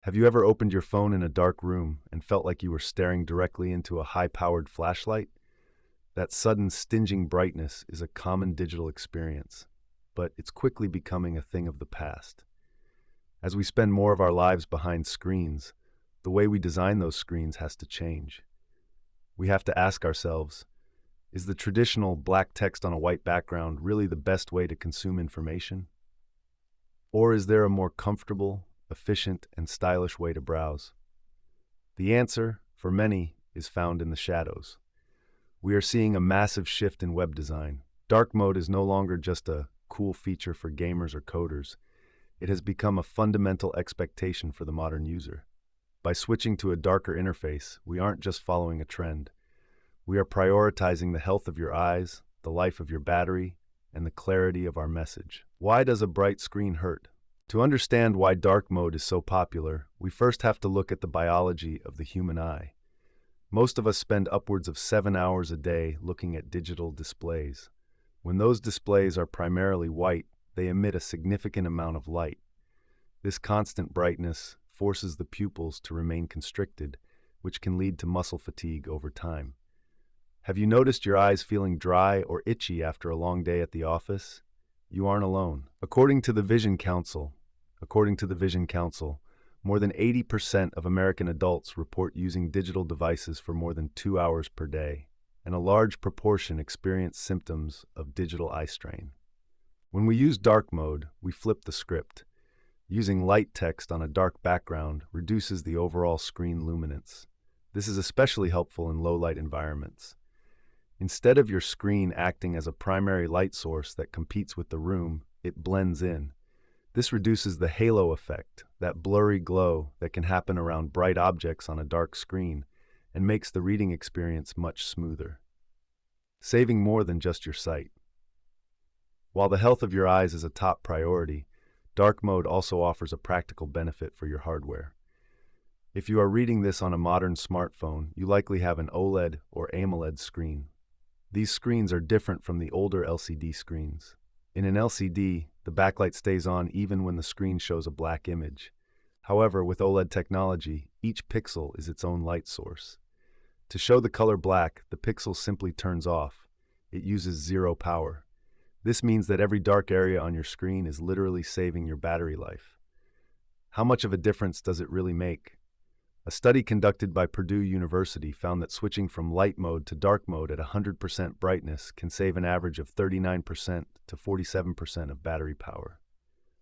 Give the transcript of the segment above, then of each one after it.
Have you ever opened your phone in a dark room and felt like you were staring directly into a high-powered flashlight? That sudden stinging brightness is a common digital experience, but it's quickly becoming a thing of the past. As we spend more of our lives behind screens, the way we design those screens has to change. We have to ask ourselves, is the traditional black text on a white background really the best way to consume information? Or is there a more comfortable, efficient, and stylish way to browse? The answer, for many, is found in the shadows. We are seeing a massive shift in web design. Dark mode is no longer just a cool feature for gamers or coders. It has become a fundamental expectation for the modern user. By switching to a darker interface, we aren't just following a trend. We are prioritizing the health of your eyes, the life of your battery, and the clarity of our message. Why does a bright screen hurt? To understand why dark mode is so popular, we first have to look at the biology of the human eye. Most of us spend upwards of 7 hours a day looking at digital displays. When those displays are primarily white, they emit a significant amount of light. This constant brightness forces the pupils to remain constricted, which can lead to muscle fatigue over time. Have you noticed your eyes feeling dry or itchy after a long day at the office? You aren't alone. According to the Vision Council, more than 80% of American adults report using digital devices for more than 2 hours per day, and a large proportion experience symptoms of digital eye strain. When we use dark mode, we flip the script. Using light text on a dark background reduces the overall screen luminance. This is especially helpful in low-light environments. Instead of your screen acting as a primary light source that competes with the room, it blends in. This reduces the halo effect, that blurry glow that can happen around bright objects on a dark screen, and makes the reading experience much smoother, saving more than just your sight. While the health of your eyes is a top priority, dark mode also offers a practical benefit for your hardware. If you are reading this on a modern smartphone, you likely have an OLED or AMOLED screen. These screens are different from the older LCD screens. In an LCD, the backlight stays on even when the screen shows a black image. However, with OLED technology, each pixel is its own light source. To show the color black, the pixel simply turns off. It uses zero power. This means that every dark area on your screen is literally saving your battery life. How much of a difference does it really make? A study conducted by Purdue University found that switching from light mode to dark mode at 100% brightness can save an average of 39% to 47% of battery power.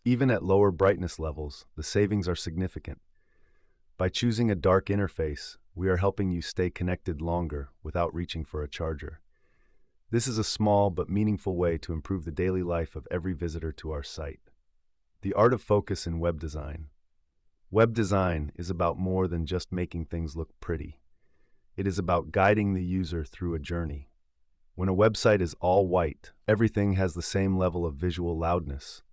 Even at lower brightness levels, the savings are significant. By choosing a dark interface, we are helping you stay connected longer without reaching for a charger. This is a small but meaningful way to improve the daily life of every visitor to our site. The art of focus in web design. Web design is about more than just making things look pretty. It is about guiding the user through a journey. When a website is all white, everything has the same level of visual loudness.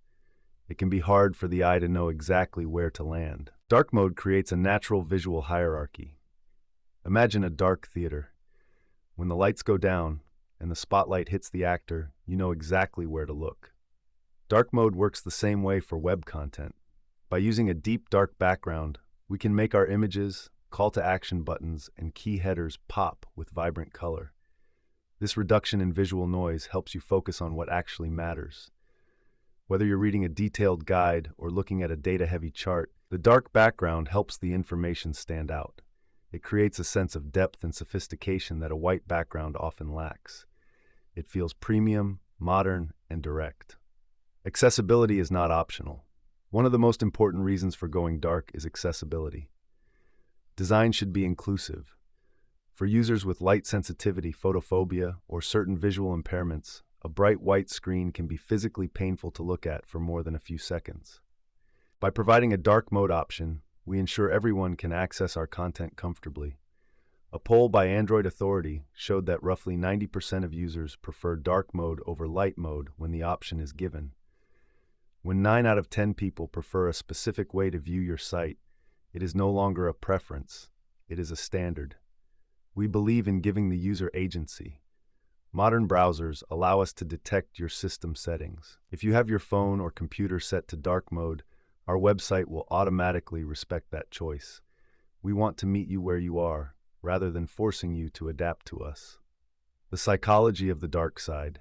It can be hard for the eye to know exactly where to land. Dark mode creates a natural visual hierarchy. Imagine a dark theater. When the lights go down and the spotlight hits the actor, you know exactly where to look. Dark mode works the same way for web content. By using a deep dark background, we can make our images, call to action buttons, and key headers pop with vibrant color. This reduction in visual noise helps you focus on what actually matters. Whether you're reading a detailed guide or looking at a data-heavy chart, the dark background helps the information stand out. It creates a sense of depth and sophistication that a white background often lacks. It feels premium, modern, and direct. Accessibility is not optional. One of the most important reasons for going dark is accessibility. Design should be inclusive. For users with light sensitivity, photophobia, or certain visual impairments, a bright white screen can be physically painful to look at for more than a few seconds. By providing a dark mode option, we ensure everyone can access our content comfortably. A poll by Android Authority showed that roughly 90% of users prefer dark mode over light mode when the option is given. When 9 out of 10 people prefer a specific way to view your site, it is no longer a preference, it is a standard. We believe in giving the user agency. Modern browsers allow us to detect your system settings. If you have your phone or computer set to dark mode, Our website will automatically respect that choice. We want to meet you where you are, rather than forcing you to adapt to us. The psychology of the dark side.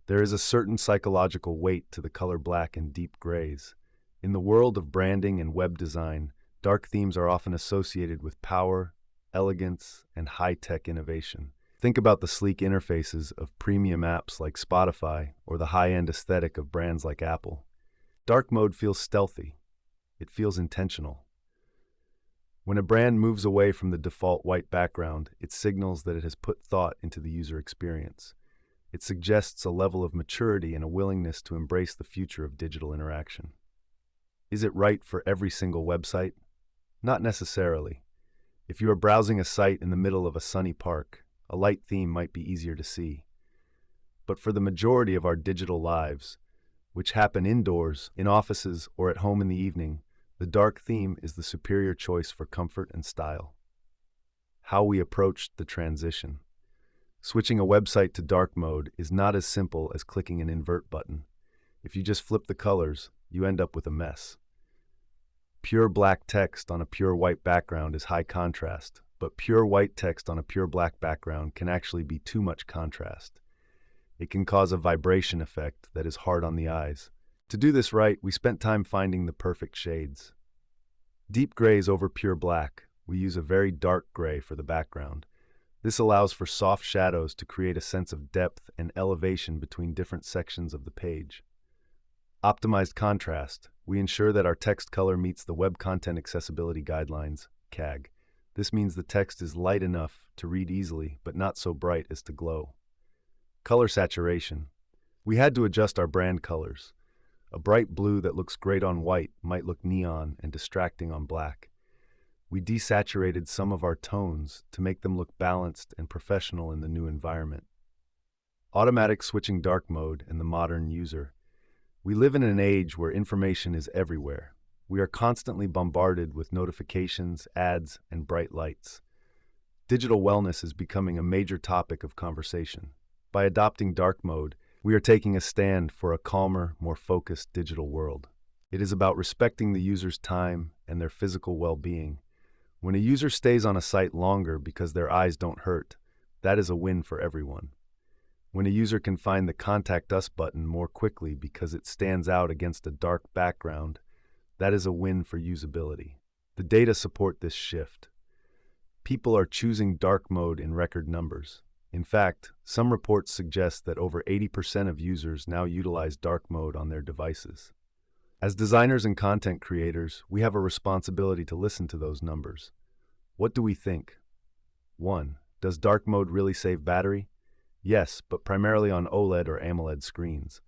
There is a certain psychological weight to the color black and deep grays. In the world of branding and web design, dark themes are often associated with power, elegance, and high-tech innovation. Think about the sleek interfaces of premium apps like Spotify or the high-end aesthetic of brands like Apple. Dark mode feels stealthy. It feels intentional. When a brand moves away from the default white background, it signals that it has put thought into the user experience. It suggests a level of maturity and a willingness to embrace the future of digital interaction. Is it right for every single website? Not necessarily. If you are browsing a site in the middle of a sunny park, a light theme might be easier to see. But for the majority of our digital lives, which happen indoors, in offices, or at home in the evening, the dark theme is the superior choice for comfort and style. How we approached the transition. Switching a website to dark mode is not as simple as clicking an invert button. If you just flip the colors, you end up with a mess. Pure black text on a pure white background is high contrast, but pure white text on a pure black background can actually be too much contrast. It can cause a vibration effect that is hard on the eyes. To do this right, we spent time finding the perfect shades. Deep grays over pure black. We use a very dark gray for the background. This allows for soft shadows to create a sense of depth and elevation between different sections of the page. Optimized contrast. We ensure that our text color meets the Web Content Accessibility Guidelines, CAG. This means the text is light enough to read easily, but not so bright as to glow. Color saturation. We had to adjust our brand colors. A bright blue that looks great on white might look neon and distracting on black. We desaturated some of our tones to make them look balanced and professional in the new environment. Automatic switching dark mode and the modern user. We live in an age where information is everywhere. We are constantly bombarded with notifications, ads, and bright lights. Digital wellness is becoming a major topic of conversation. By adopting dark mode, we are taking a stand for a calmer, more focused digital world. It is about respecting the user's time and their physical well-being. When a user stays on a site longer because their eyes don't hurt, that is a win for everyone. When a user can find the Contact Us button more quickly because it stands out against a dark background, that is a win for usability. The data support this shift. People are choosing dark mode in record numbers. In fact, some reports suggest that over 80% of users now utilize dark mode on their devices. As designers and content creators, we have a responsibility to listen to those numbers. What do we think? 1. Does dark mode really save battery? Yes, but primarily on OLED or AMOLED screens.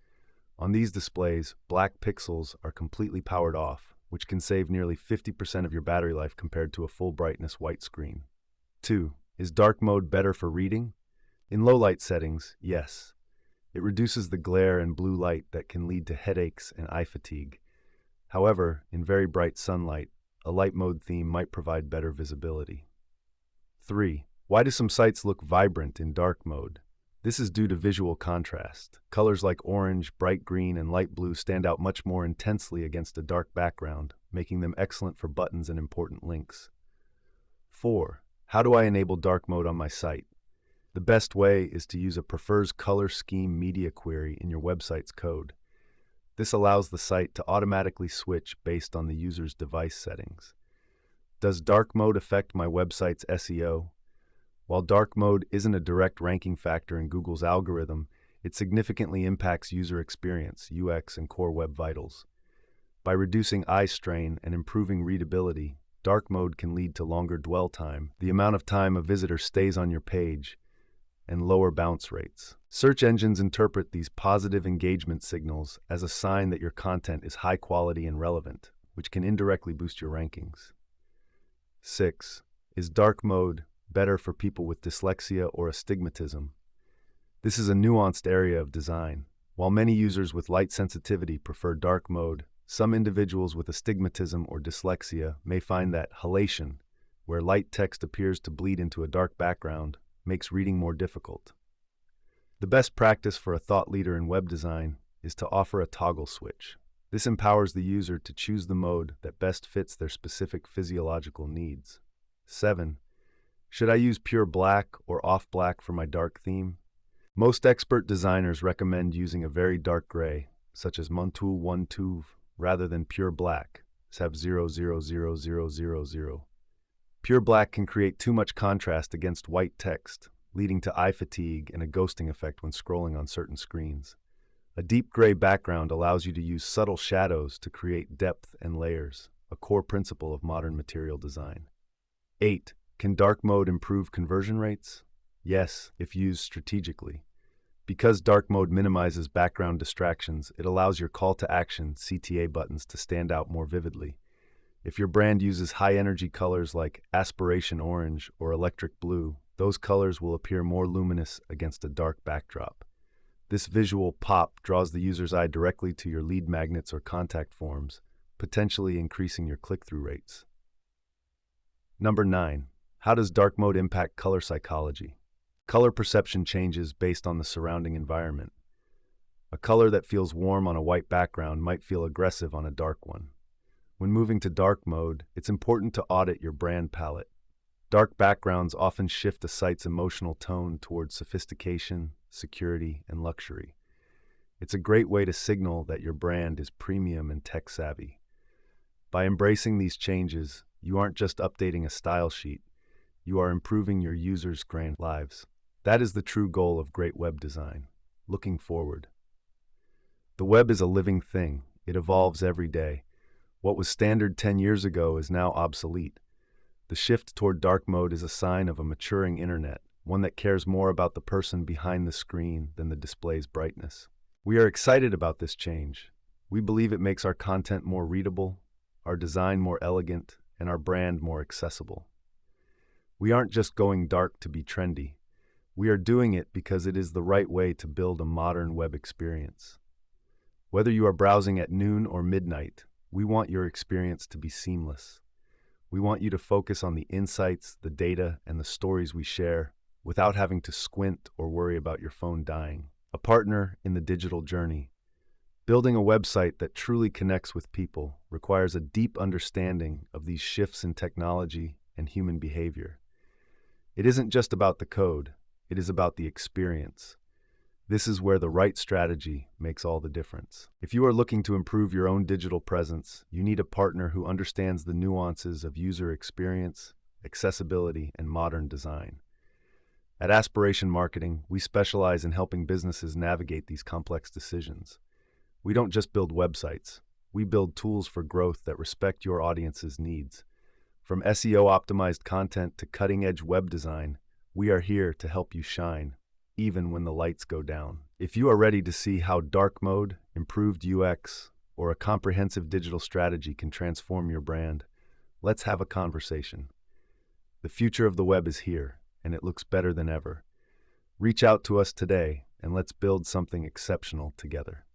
On these displays, black pixels are completely powered off, which can save nearly 50% of your battery life compared to a full brightness white screen. 2. Is dark mode better for reading? In low light settings, yes. It reduces the glare and blue light that can lead to headaches and eye fatigue. However, in very bright sunlight, a light mode theme might provide better visibility. 3. Why do some sites look vibrant in dark mode? This is due to visual contrast. Colors like orange, bright green, and light blue stand out much more intensely against a dark background, making them excellent for buttons and important links. 4. How do I enable dark mode on my site? The best way is to use a prefers color scheme media query in your website's code. This allows the site to automatically switch based on the user's device settings. Does dark mode affect my website's SEO? While dark mode isn't a direct ranking factor in Google's algorithm, it significantly impacts user experience, UX, and core web vitals. By reducing eye strain and improving readability, dark mode can lead to longer dwell time, the amount of time a visitor stays on your page, and lower bounce rates. Search engines interpret these positive engagement signals as a sign that your content is high quality and relevant, which can indirectly boost your rankings. 6. Is dark mode better for people with dyslexia or astigmatism? This is a nuanced area of design. While many users with light sensitivity prefer dark mode, some individuals with astigmatism or dyslexia may find that halation, where light text appears to bleed into a dark background, makes reading more difficult. The best practice for a thought leader in web design is to offer a toggle switch. This empowers the user to choose the mode that best fits their specific physiological needs. 7. Should I use pure black or off black for my dark theme? Most expert designers recommend using a very dark gray, such as Montoul 12, rather than pure black, SAP 000000. Pure black can create too much contrast against white text, leading to eye fatigue and a ghosting effect when scrolling on certain screens. A deep gray background allows you to use subtle shadows to create depth and layers, a core principle of modern material design. 8. Can dark mode improve conversion rates? Yes, if used strategically. Because dark mode minimizes background distractions, it allows your call to action (CTA) buttons to stand out more vividly. If your brand uses high-energy colors like Aspiration Orange or Electric Blue, those colors will appear more luminous against a dark backdrop. This visual pop draws the user's eye directly to your lead magnets or contact forms, potentially increasing your click-through rates. Number 9. How does dark mode impact color psychology? Color perception changes based on the surrounding environment. A color that feels warm on a white background might feel aggressive on a dark one. When moving to dark mode, it's important to audit your brand palette. Dark backgrounds often shift a site's emotional tone towards sophistication, security, and luxury. It's a great way to signal that your brand is premium and tech-savvy. By embracing these changes, you aren't just updating a style sheet, you are improving your users' grand lives. That is the true goal of great web design. Looking forward. The web is a living thing. It evolves every day. What was standard 10 years ago is now obsolete. The shift toward dark mode is a sign of a maturing internet, one that cares more about the person behind the screen than the display's brightness. We are excited about this change. We believe it makes our content more readable, our design more elegant, and our brand more accessible. We aren't just going dark to be trendy. We are doing it because it is the right way to build a modern web experience. Whether you are browsing at noon or midnight, we want your experience to be seamless. We want you to focus on the insights, the data, and the stories we share without having to squint or worry about your phone dying. A partner in the digital journey. Building a website that truly connects with people requires a deep understanding of these shifts in technology and human behavior. It isn't just about the code, it is about the experience. This is where the right strategy makes all the difference. If you are looking to improve your own digital presence, you need a partner who understands the nuances of user experience, accessibility, and modern design. At Aspiration Marketing, we specialize in helping businesses navigate these complex decisions. We don't just build websites, we build tools for growth that respect your audience's needs. From SEO-optimized content to cutting-edge web design, we are here to help you shine, even when the lights go down. If you are ready to see how dark mode, improved UX, or a comprehensive digital strategy can transform your brand, let's have a conversation. The future of the web is here, and it looks better than ever. Reach out to us today, and let's build something exceptional together.